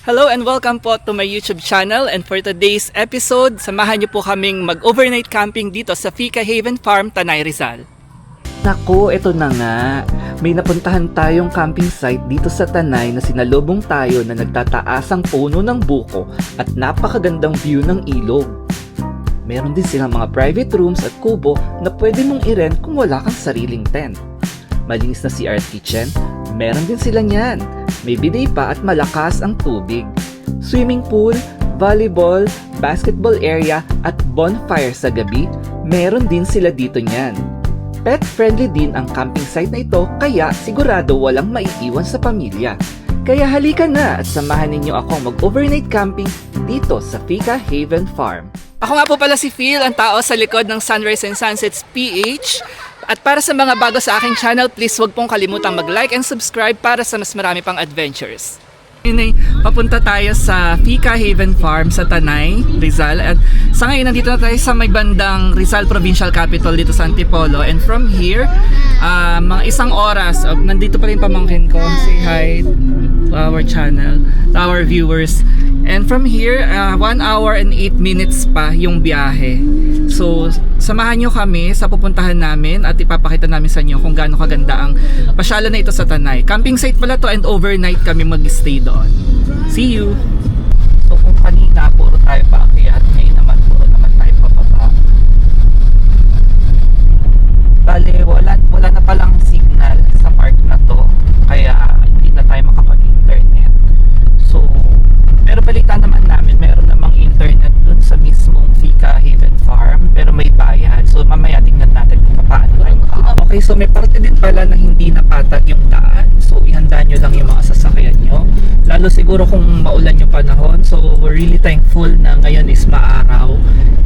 Hello and welcome po to my YouTube channel, and for today's episode, samahan niyo po kaming mag-overnight camping dito sa Fika Haven Farm, Tanay Rizal. Naku, ito na nga. May napuntahan tayong camping site dito sa Tanay na sinalubong tayo na nagtataasang puno ng buko at napakagandang view ng ilog. Meron din silang mga private rooms at kubo na pwede mong i-rent kung wala kang sariling tent. Malinis na CR kitchen, meron din sila niyan. May bidet pa at malakas ang tubig. Swimming pool, volleyball, basketball area at bonfire sa gabi, meron din sila dito niyan. Pet-friendly din ang camping site na ito, kaya sigurado walang maiiwan sa pamilya. Kaya halika na at samahan ninyo akong mag-overnight camping dito sa Fika Haven Farm. Ako nga po pala si Phil, ang tao sa likod ng Sunrise and Sunsets PH. At para sa mga bago sa aking channel, please huwag pong kalimutang mag-like and subscribe para sa mas marami pang adventures. Papunta tayo sa Fika Haven Farm sa Tanay, Rizal. At sa ngayon, nandito na tayo sa may bandang Rizal Provincial Capital dito sa Antipolo. And from here, mga isang oras, nandito pa rin pamangkin ko. Say hi to our channel, to our viewers. And from here, 1 hour and 8 minutes pa yung biyahe. So, samahan nyo kami sa pupuntahan namin at ipapakita namin sa inyo kung gaano kaganda ang pasyalan na ito sa Tanay. Camping site pala to and overnight kami mag-stay doon. See you! So, kung kanina puro tayo paakyat, ngayon naman puro naman tayo papaba. Bale, wala na palang signal sa park na to, kaya hindi na tayo makapag-internet. So, pero balita naman namin, meron namang internet dun sa mismong Fika Haven Farm, pero may bayad. So mamaya tingnan natin kung paano tayo makakapag. Okay, so may parte din pala na hindi napatag yung daan. So ihanda nyo lang yung mga sasakyan nyo. Lalo siguro kung maulan yung panahon. So we're really thankful na ngayon is maaraw.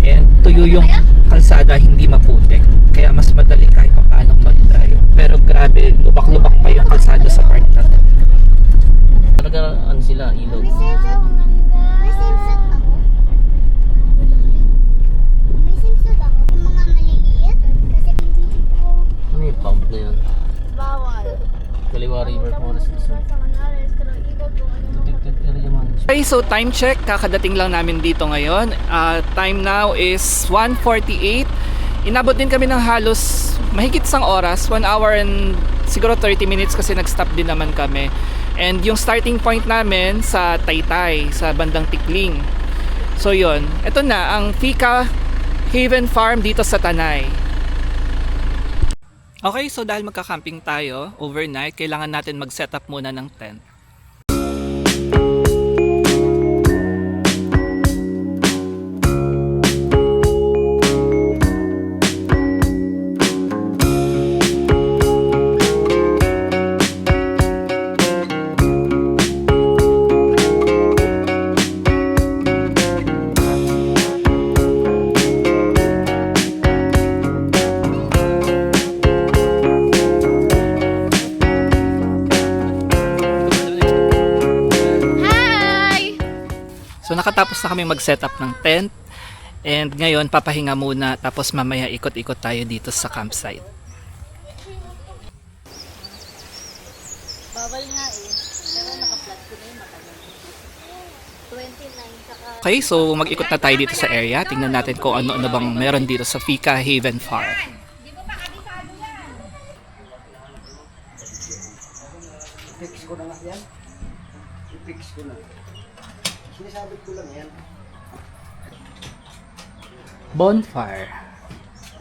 And tuyo yung kalsada, hindi maputik. Kaya mas madali kahit paano mag-drive. Pero grabe, lubak-lubak pa yung kalsada sa part na to. Talaga ano sila, ilog. May swimsuit ako. May swimsuit ako. Yung mga maliliit. Kasi hindi ko Ano yung pump na yun? bawal. Kaliwa River Forest. Tutugtog area man. Okay, so time check, kakadating lang namin dito ngayon. Time now is 1:48. Inabot din kami ng halos mahigit isang oras, 1 hour and siguro 30 minutes kasi nag-stop din naman kami. And yung starting point namin sa Taytay, sa bandang Tikling. So yun, ito na ang Fika Haven Farm dito sa Tanay. Okay, so dahil magka-camping tayo overnight, kailangan natin mag-set up muna ng tent. So nakatapos na kami mag-setup ng tent, and ngayon papahinga muna, tapos mamaya ikot-ikot tayo dito sa campsite. Bawal nga eh. Pero naka-flat ko na yung matagal. 29 saka... Okay, so mag-ikot na tayo dito sa area. Tingnan natin kung ano-ano bang meron dito sa Fika Haven Farm. I-fix ko na nga yan. I-fix ko na. Sinasabit ko lang yan. Bonfire.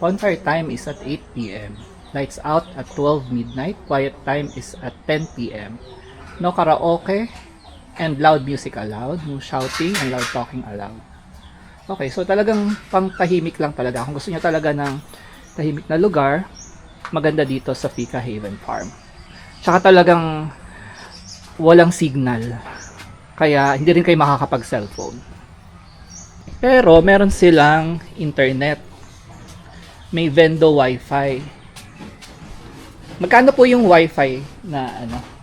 Bonfire time is at 8 p.m. Lights out at 12 midnight. Quiet time is at 10 p.m. No karaoke and loud music allowed. No shouting and loud talking allowed. Okay, so talagang pang tahimik lang talaga. Kung gusto niyo talaga ng tahimik na lugar, maganda dito sa Fika Haven Farm. Tsaka talagang walang signal. Kaya hindi rin kayo makakapag-cellphone. Pero meron silang internet. May Vendo Wi-Fi. Magkano po yung Wi-Fi na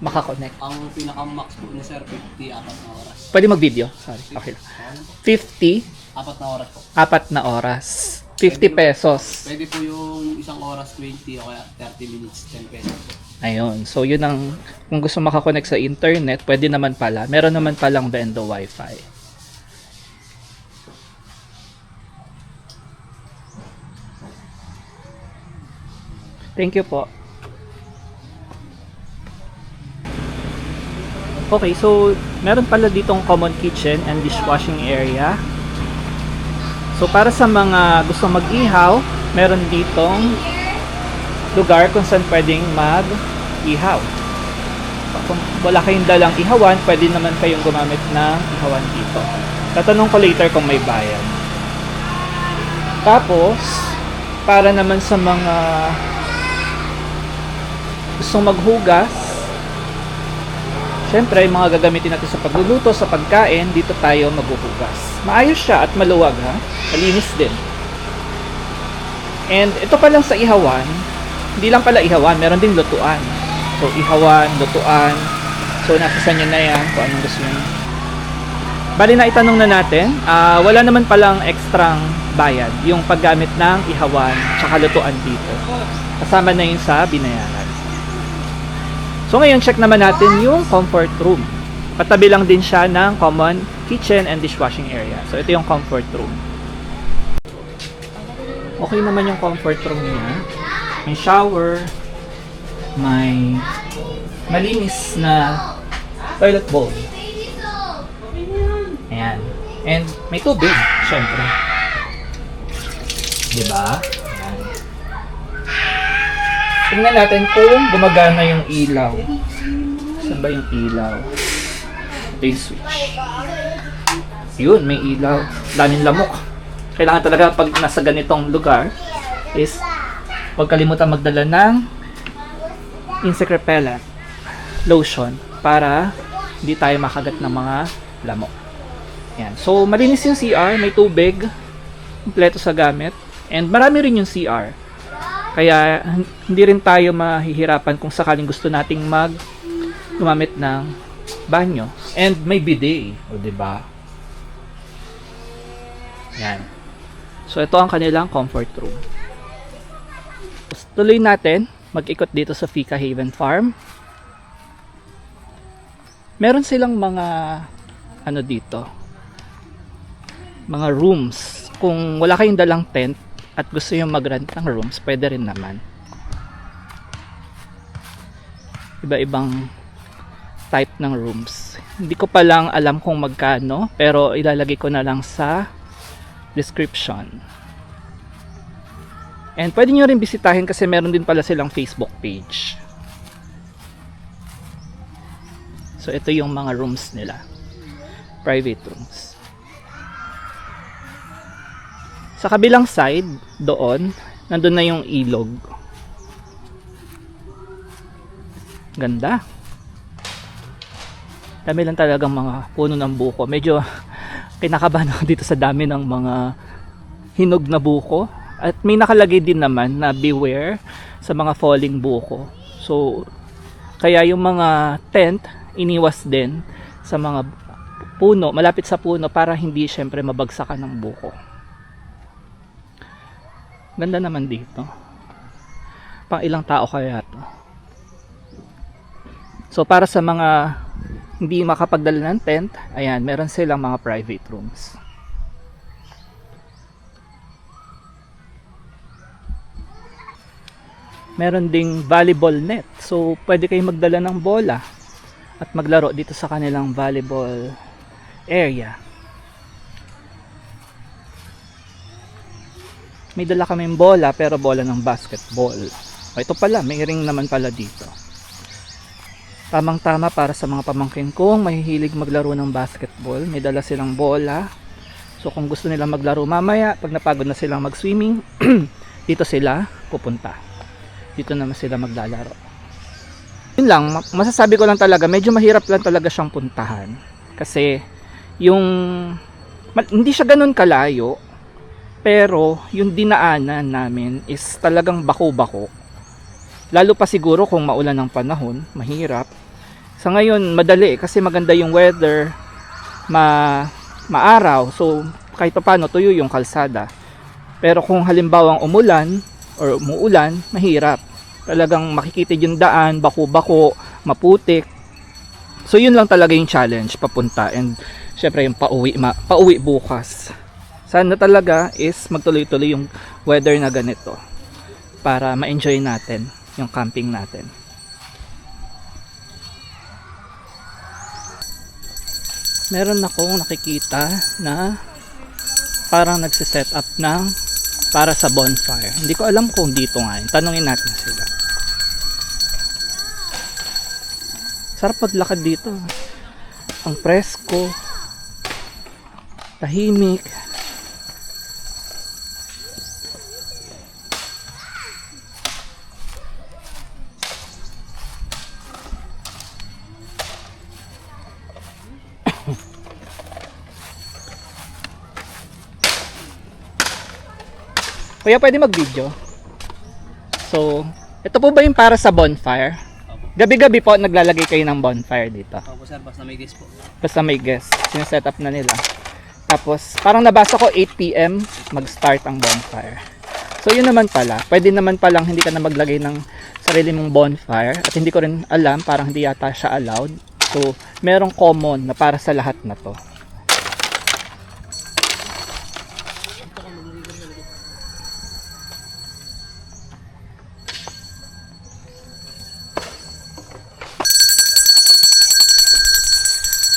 makakonect? Ang pinaka-max po na sir, 50 apat na oras. Pwede mag-video? Sorry. Okay. 50, Apat na oras po. 4 na oras. 50 pesos. Pwede po yung isang oras 20 o kaya 30 minutes, 10 pesos. Ayun. So, yun ang, kung gusto makakonect sa internet, pwede naman pala. Meron naman palang Bendo Wi-Fi. Thank you po. Okay, so meron pala ditong common kitchen and dishwashing area. So para sa mga gustong mag-ihaw, meron ditong lugar kung saan pwedeng mag-ihaw. Kung wala kayong dalang ihawan, pwede naman kayong gumamit ng ihawan dito. Tatanong ko later kung may bayad. Tapos, para naman sa mga gustong maghugas, syempre, yung mga gagamitin natin sa pagluluto, sa pagkain, dito tayo maghuhugas. Maayos siya at maluwag, ha? Malinis din. And ito pa lang sa ihawan, hindi lang pala ihawan, meron din lutuan. So, ihawan, lutuan. So, nasa nyo na yan kung anong gusto nyo. Bali na itanong na natin, wala naman palang ekstrang bayad yung paggamit ng ihawan tsaka lutuan dito. Kasama na yun sa binayaran. So ngayon, check naman natin yung comfort room. Patabi lang din siya ng common kitchen and dishwashing area. So ito yung comfort room. Okay naman yung comfort room niya. May shower, may malinis na toilet bowl. Ayan. And may tubig, syempre. Diba? Ayan. Tingnan natin kung gumagana yung ilaw. Saan ba yung ilaw? Ito yung switch. Yun, may ilaw. Daming lamok. Kailangan talaga pag nasa ganitong lugar is huwag kalimutan magdala ng insect repellent lotion para hindi tayo makagat ng mga lamok. Yan. So, malinis yung CR, may tubig, kompleto sa gamit, and marami rin yung CR. Kaya, hindi rin tayo mahihirapan kung sakaling gusto nating gumamit ng banyo. And may bidet, o diba? Yan. So, ito ang kanilang comfort room. Tuloy natin, mag-ikot dito sa Fika Haven Farm. Meron silang mga, ano dito, mga rooms. Kung wala kayong dalang tent at gusto yung mag-rent ng rooms, pwede rin naman. Iba-ibang type ng rooms. Hindi ko pa lang alam kung magkano, pero ilalagay ko na lang sa description. And pwede nyo rin bisitahin kasi meron din pala silang Facebook page. So ito yung mga rooms nila. Private rooms. Sa kabilang side, doon, nandun na yung ilog. Ganda. Dami lang talagang mga puno ng buko. Medyo kinakabahan ako dito sa dami ng mga hinog na buko. At may nakalagay din naman na beware sa mga falling buko. So, kaya yung mga tent, iniwas din sa mga puno, malapit sa puno para hindi syempre mabagsakan ng buko. Ganda naman dito. Pang ilang tao kaya to. So para sa mga hindi makapagdala ng tent, ayan, meron silang mga private rooms. Meron ding volleyball net. So pwede kayong magdala ng bola at maglaro dito sa kanilang volleyball area. May dala kaming bola pero bola ng basketball. O, ito pala, may ring naman pala dito. Tamang tama para sa mga pamangkin kong mahihilig maglaro ng basketball. May dala silang bola. So kung gusto nila maglaro mamaya, pag napagod na silang mag-swimming, dito sila pupunta. Dito naman sila maglalaro. Yun lang, masasabi ko lang talaga, medyo mahirap lang talaga siyang puntahan. Kasi yung hindi siya ganun kalayo. Pero yung dinaanan namin is talagang bako-bako. Lalo pa siguro kung maulan ng panahon, mahirap. Sa ngayon, madali kasi maganda yung weather, maaraw. So kahit pa paano tuyo yung kalsada. Pero kung halimbawang umulan or umuulan, mahirap. Talagang makikitid yung daan, bako-bako, maputik. So yun lang talaga yung challenge papunta, and syempre yung pauwi bukas. Sana talaga is magtuloy-tuloy yung weather na ganito para ma-enjoy natin yung camping natin. Meron akong nakikita na parang nagsiset up ng para sa bonfire. Hindi ko alam kung dito nga yun. Tanungin natin sila. Sarap paglakad dito. Ang presko. Tahimik. Kuya, pwede mag-video? So, ito po ba yung para sa bonfire? Gabi-gabi po naglalagay kayo ng bonfire dito. Opo sir, basta may guest po. Basta may guest, sineset up na nila. Tapos, parang nabasa ko 8 PM mag-start ang bonfire. So, yun naman pala. Pwede naman palang hindi ka na maglagay ng sarili mong bonfire. At hindi ko rin alam, parang hindi yata siya allowed. So, merong common na para sa lahat na to.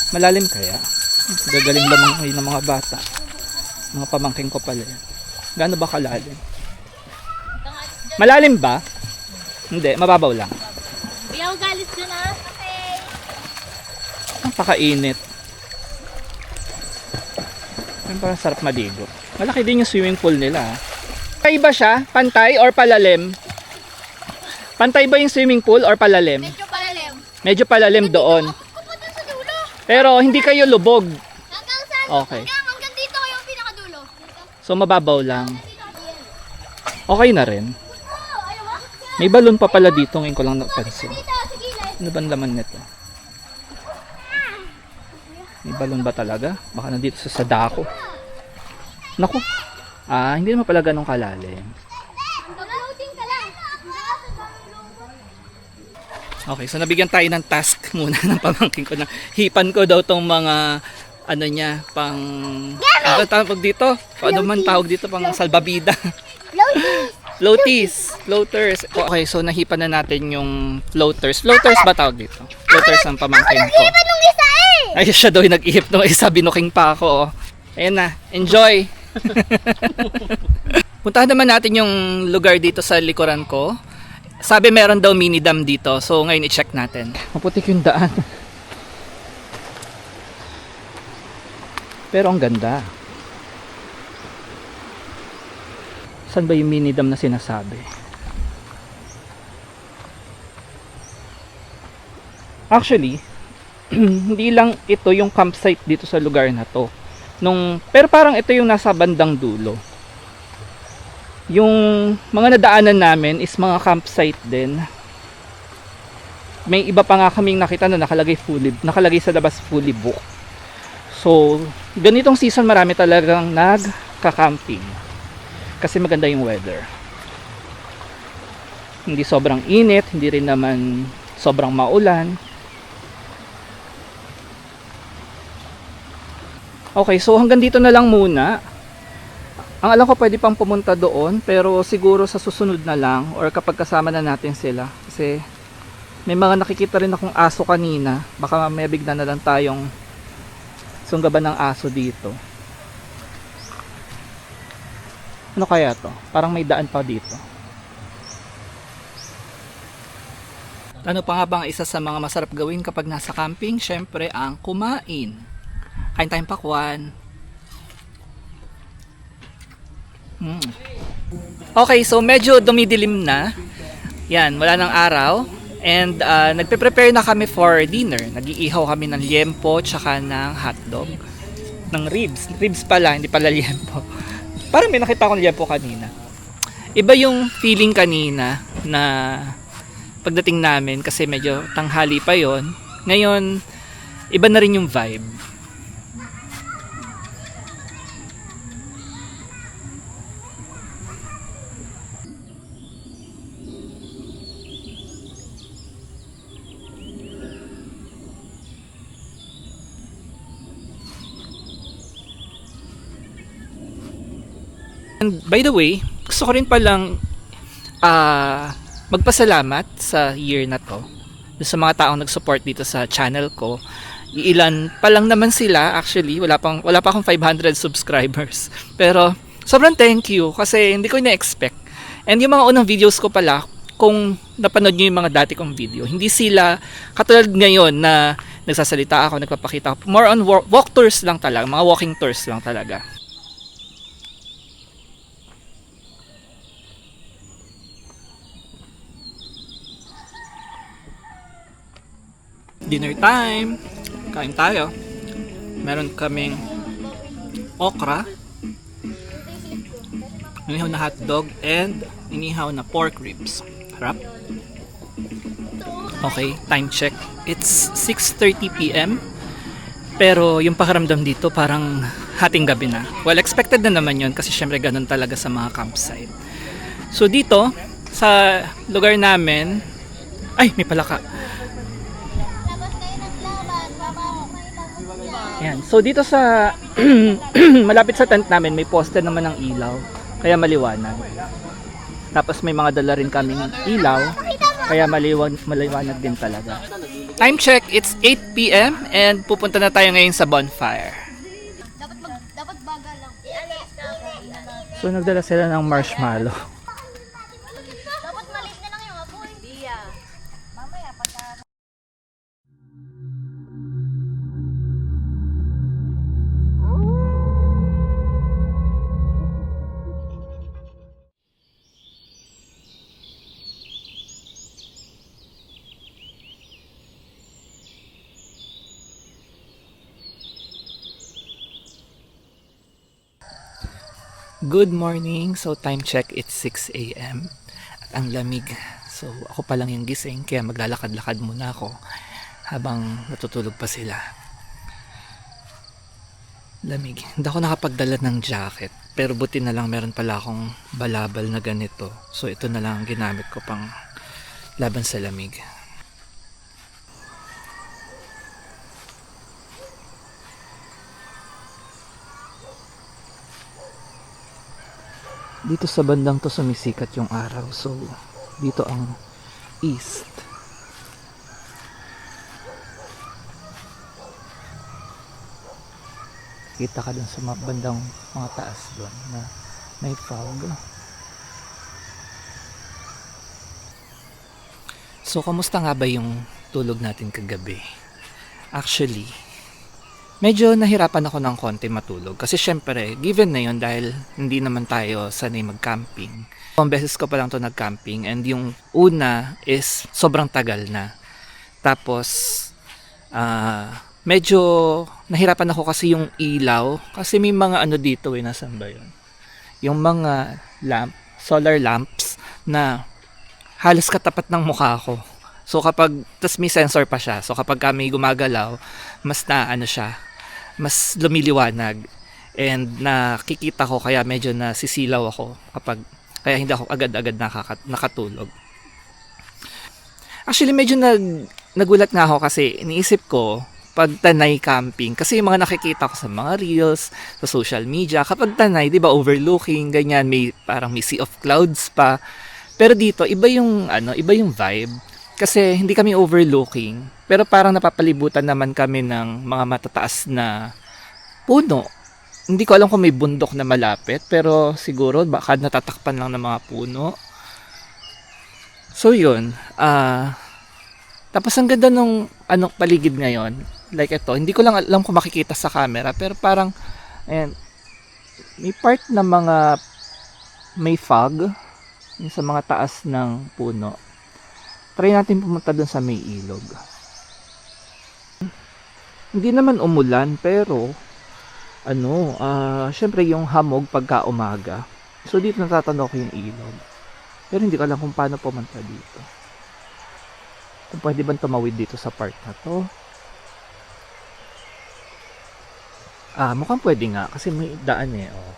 Malalim kaya? Gagaling lamang ngayon ng mga bata. Mga pamangking ko pala yan. Gaano ba kalalim? Malalim ba? Hindi, mababaw lang. Biyaw galis dyan ah. Okay. Napakainit. Pero parang sarap maligo. Malaki din yung swimming pool nila. Pantay ba siya? Pantay or palalim? Pantay ba yung swimming pool or palalim? Medyo palalim. Medyo palalim doon. Pupunta sa dulo. Pero hindi kayo lubog. Hanggang saan? Okay. Hanggang dito yung pinakadulo. So mababaw lang. Okay na rin. Oh, ayaw mo? May balon pa pala dito, ngayon ko lang napansin. Dito, sa gilid. Ano ba ang laman nito? May balon ba talaga? Baka nandito sa dako. Naku. Hindi naman pala ganun kalalim. Floating ka lang. Okay, so nabigyan tayo ng task muna ng pamangkin ko na hipan ko daw tong mga ano niya, pang ano tawag dito? Paano man tawag dito, pang salbabida. Floaters. Okay, so nahipan na natin yung floaters. Floaters ba tawag dito? Floaters ang pamangkin ko. Iba nung isa eh. Ay, siya daw yung nag-ihip nung isa, binuking pa ako. Oh. Ayan na, enjoy! Puntahan naman natin yung lugar dito sa likuran ko. Sabi meron daw mini dam dito, so ngayon i-check natin. Maputik yung daan. Pero ang ganda. Saan ba yung mini dam na sinasabi? Actually, hindi lang ito yung campsite dito sa lugar na to. Pero parang ito yung nasa bandang dulo. Yung mga nadaanan namin is mga campsite din. May iba pa nga kaming nakita na nakalagay sa labas fully booked. So, ganitong season marami talagang nagka-camping. Kasi maganda yung weather. Hindi sobrang init, hindi rin naman sobrang maulan. Okay, so hanggang dito na lang muna. Ang alam ko pwede pang pumunta doon, pero siguro sa susunod na lang or kapag kasama na natin sila. Kasi may mga nakikita rin akong aso kanina. Baka may bigla na lang tayong sunggaban ng aso dito. Ano kaya to? Parang may daan pa dito. Ano pa nga ba ang isa sa mga masarap gawin kapag nasa camping? Syempre ang kumain. Kain tayong pakwan. Okay, so medyo dumidilim na. Yan, wala ng araw. And nagpe-prepare na kami for dinner. Nag-iihaw kami ng liempo tsaka ng hotdog. Ng ribs. Ribs pala, hindi pala liempo. Parang may nakita akong liempo kanina. Iba yung feeling kanina na pagdating namin kasi medyo tanghali pa yon. Ngayon, iba na rin yung vibe. And by the way, gusto ko rin palang magpasalamat sa year na to sa mga taong nag-support dito sa channel ko. Ilan pa lang naman sila actually, wala pa akong 500 subscribers. Pero sobrang thank you kasi hindi ko ina-expect. And yung mga unang videos ko pala, kung napanood nyo yung mga dati kong video, hindi sila katulad ngayon na nagsasalita ako, nagpapakita ako. More on walk tours lang talaga, mga walking tours lang talaga. Dinner time! Kain tayo. Meron kaming okra, inihaw na hotdog, and inihaw na pork ribs. Harap. Okay, time check. It's 6:30 p.m. Pero yung pakiramdam dito parang hating gabi na. Well, expected na naman yun kasi syempre ganun talaga sa mga campsite. So dito, sa lugar namin, ay, may palaka. Yan. So dito sa malapit sa tent namin may poste naman ng ilaw kaya maliwanag. Tapos may mga dala rin kaming ilaw kaya maliwanag din talaga. Time check, it's 8 p.m. and pupunta na tayo ngayon sa bonfire. Dapat baga lang. So nagdala sila ng marshmallow. Dapat maliit na lang yung apoy. Mamaya pagka... Good morning. So time check, it's 6 a.m. At ang lamig. So ako pa lang yung gising kaya maglalakad-lakad muna ako habang natutulog pa sila. Lamig. Hindi ako nakapagdala ng jacket. Pero buti na lang meron pala akong balabal na ganito. So ito na lang ang ginamit ko pang laban sa lamig. Dito sa bandang to sumisikat yung araw. So dito ang east. Kita ka dun sa bandang mga taas doon na may fog. So kamusta nga ba yung tulog natin kagabi? Actually, medyo nahirapan ako ng konti matulog kasi syempre, given na yun dahil hindi naman tayo sanay mag-camping. Ang beses ko pa lang to nag-camping and yung una is sobrang tagal na. Tapos, medyo nahirapan ako kasi yung ilaw kasi may mga ano dito nasan ba yun? Yung mga solar lamps na halos katapat ng mukha ko. So kapag, tas may sensor pa siya. So kapag kami gumagalaw, mas na ano siya, mas lumiliwanag and nakikita ko kaya medyo nasisilaw ako kaya hindi ako agad-agad nakatulog. Actually medyo nagulat nga ako kasi iniisip ko pag Tanay camping kasi yung mga nakikita ko sa mga reels sa social media kapag Tanay, 'di ba, overlooking ganyan, may parang may sea of clouds pa. Pero dito iba yung vibe kasi hindi kami overlooking pero parang napapalibutan naman kami ng mga matataas na puno. Hindi ko alam kung may bundok na malapit pero siguro baka natatakpan lang ng mga puno. So yun, tapos ang ganda nung paligid ngayon. Like ito, hindi ko lang alam kung makikita sa camera pero parang ayan, may part na mga may fog yung sa mga taas ng puno. Try natin pumunta dun sa may ilog. Hindi naman umulan pero syempre yung hamog pagka umaga. So dito natatanaw ko yung ilog. Pero hindi ko alam kung paano pumunta dito. Kung pwede ba tumawid dito sa part na to. Mukhang pwede nga kasi may daan oh.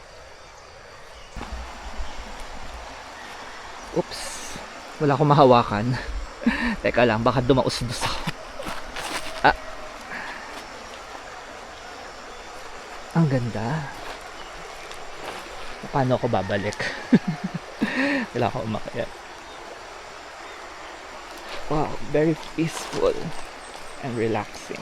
Oops. Wala akong mahawakan. Teka lang, baka dumaus-dus ako. Ang ganda. paano ako babalik. Kailangan ko umakyat. Wow, very peaceful and relaxing.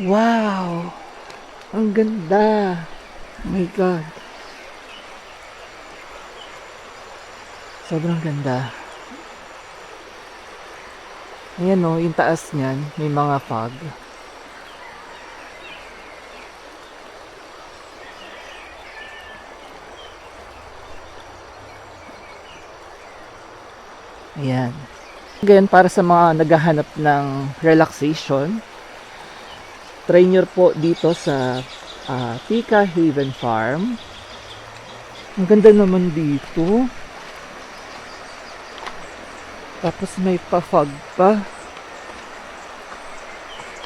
Wow! Ang ganda! Oh my God! Sobrang ganda. Ayan o, yung taas niyan, may mga fog. Ayan. Ngayon, para sa mga naghahanap ng relaxation, try nyo po dito sa Tika Haven Farm. Ang ganda naman dito. Tapos may pa-fog pa.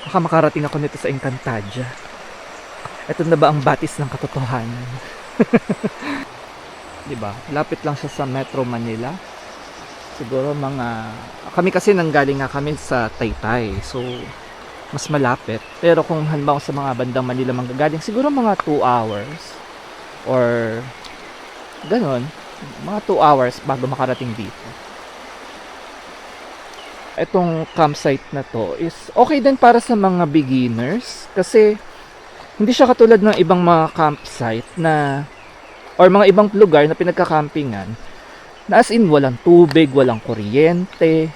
Baka makarating ako nito sa Encantadia. Ito na ba ang batis ng katotohanan? Diba? Lapit lang siya sa Metro Manila. Siguro kami kasi nanggaling nga kami sa Taytay. So, mas malapit. Pero kung halimbawa sa mga bandang Manila manggagaling, siguro mga 2 hours. Or, ganon. Mga 2 hours bago makarating dito. Itong campsite na to is okay din para sa mga beginners. Kasi, hindi siya katulad ng ibang mga campsite na, or mga ibang lugar na pinagkakampingan, na as in walang tubig, walang kuryente.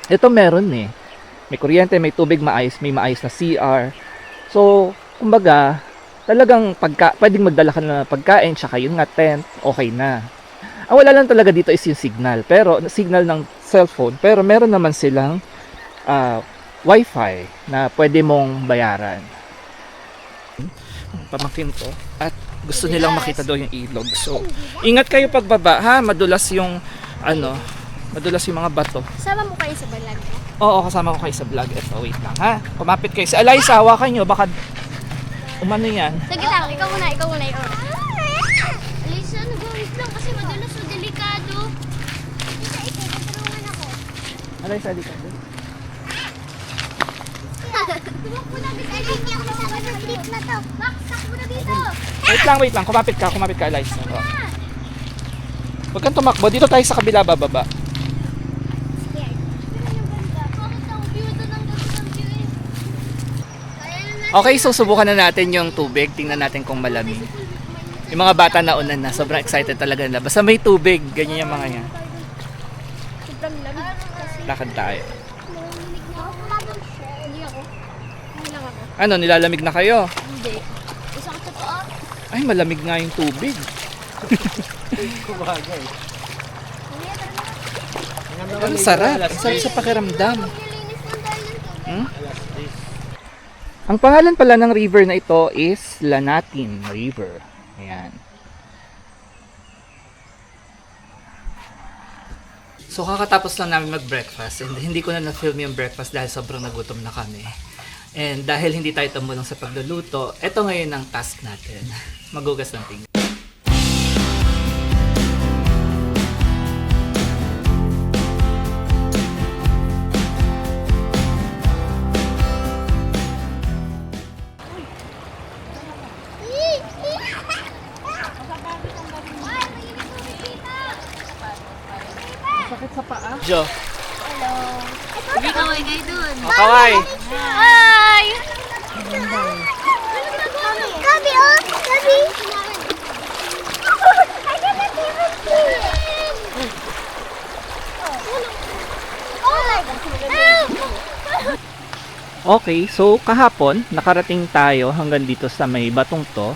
Ito meron eh. May kuryente, may tubig, may maayos na CR. So, kumbaga, talagang pwedeng magdala ka na pagkain, tsaka yung nga tent, okay na. Ang wala lang talaga dito is yung signal. Pero, signal ng cellphone. Pero meron naman silang wifi na pwede mong bayaran. Pamangkin ko. At gusto nilang makita daw yung ilog. So, ingat kayo pagbaba, ha? Madulas yung, madulas yung mga bato. Sama mo kayo sa balag. Oo, kasama ko kayo sa vlog. Ito, wait lang, ha? Kumapit kayo. Si Eliza, hawakan nyo. Baka, umano yan. Sige lang, ikaw muna. Alisa, nag-wait lang kasi madalas o delikado. Isa, natulungan ako. Eliza, di ka. Tumakbo na, bisa. Hindi ako kasama sa trip na to. Max, takbo na dito. Wait lang. Kumapit ka, Eliza. Oh. Huwag kang tumakbo. Dito tayo sa kabila, bababa. Okay, so subukan na natin yung tubig. Tingnan natin kung malamig. Yung mga bata na unan na, sobrang excited talaga nila. Basta may tubig, ganyan yung mga yan. Sobrang lamig kasi. Lakad tayo. Hindi ako. Hindi lang ako. Ano, nilalamig na kayo? Hindi. Isa ka sa paa. Ay, malamig nga yung tubig. Kumagay. Ang sarap. Ang sarap sa pakiramdam. Nilinis ng dahil ng tubig. Hmm? Ang pangalan pala ng river na ito is Lanatin River. Ayan. So kakatapos lang namin mag-breakfast and hindi ko na na-film yung breakfast dahil sobrang nagutom na kami. And dahil hindi tayo tumulong sa pagluluto, ito ngayon ang task natin. Magugas ng pinggan. Sakit sa paa. Jo. Hello. Hindi ka way kayo dun. Kawai. Hi! Gabi, oh! Gabi! I didn't even see it! Oh my God! Help! Okay, so kahapon, nakarating tayo hanggang dito sa may batong to.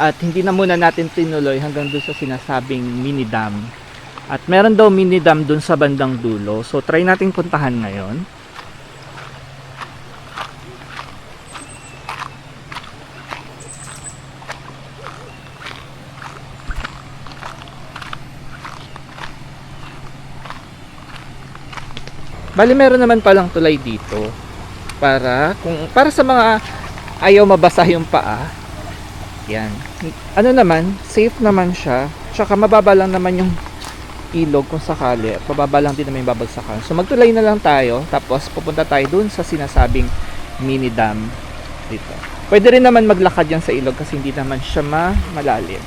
At hindi na muna natin tinuloy hanggang doon sa sinasabing mini dam. At meron daw mini dam doon sa bandang dulo. So try nating puntahan ngayon. Bali meron naman palang tulay dito para sa mga ayaw mabasa yung paa. Yan. Ano naman, safe naman siya. Tsaka mababa lang naman yung ilog kung sakali. Pababa lang din naman yung babagsakan. So magtulay na lang tayo. Tapos pupunta tayo dun sa sinasabing mini dam dito. Pwede rin naman maglakad yan sa ilog kasi hindi naman siya malalim.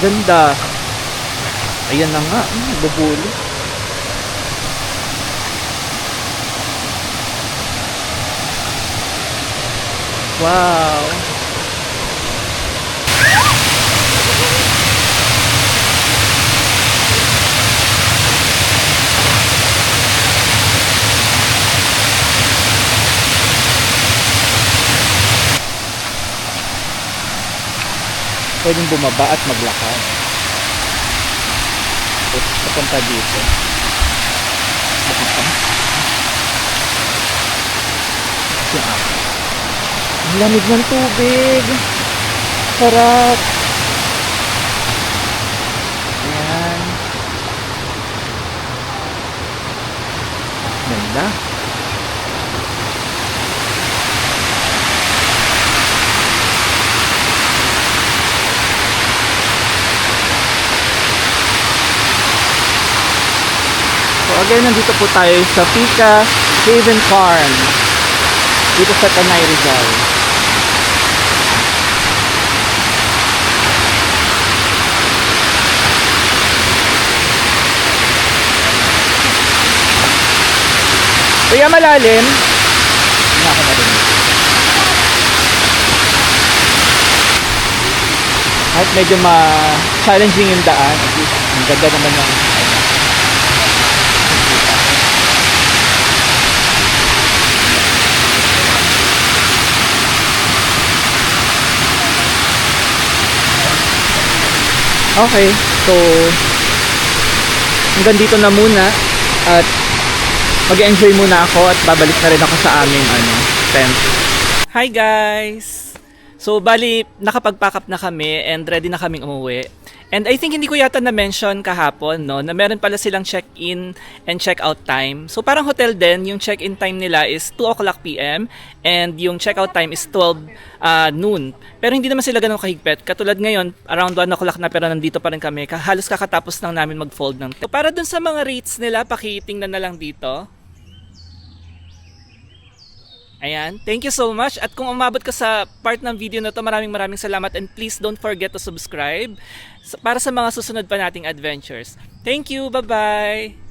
Ganda. Ayan na nga, bubuli. Wow. Pwedeng bumaba at maglakad. Tapos papunta dito. Ang lamig ng tubig. Sarap. Ayan. Ganda. So again, nandito po tayo sa Pika Haven Farm dito sa Tanay, Rizal. Kaya malalim. Hindi ako marinig. Kahit medyo ma-challenging yung daan, at least ang ganda naman ng okay, so hanggang dito na muna at mag-enjoy muna ako at babalik na rin ako sa aming tent. Hi guys! So bali, nakapag-pack up na kami and ready na kaming umuwi. And I think hindi ko yata na-mention kahapon, no, na meron pala silang check-in and check-out time. So parang hotel din, yung check-in time nila is 2 o'clock PM and yung check-out time is 12 noon. Pero hindi naman sila ganun kahigpit. Katulad ngayon, around 1 o'clock na pero nandito pa rin kami. Halos kakatapos lang namin mag-fold ng tent. So para dun sa mga rates nila, pakitingnan na lang dito. Ayan, thank you so much. At kung umabot ka sa part ng video na to, maraming salamat and please don't forget to subscribe para sa mga susunod pa nating adventures. Thank you, bye-bye!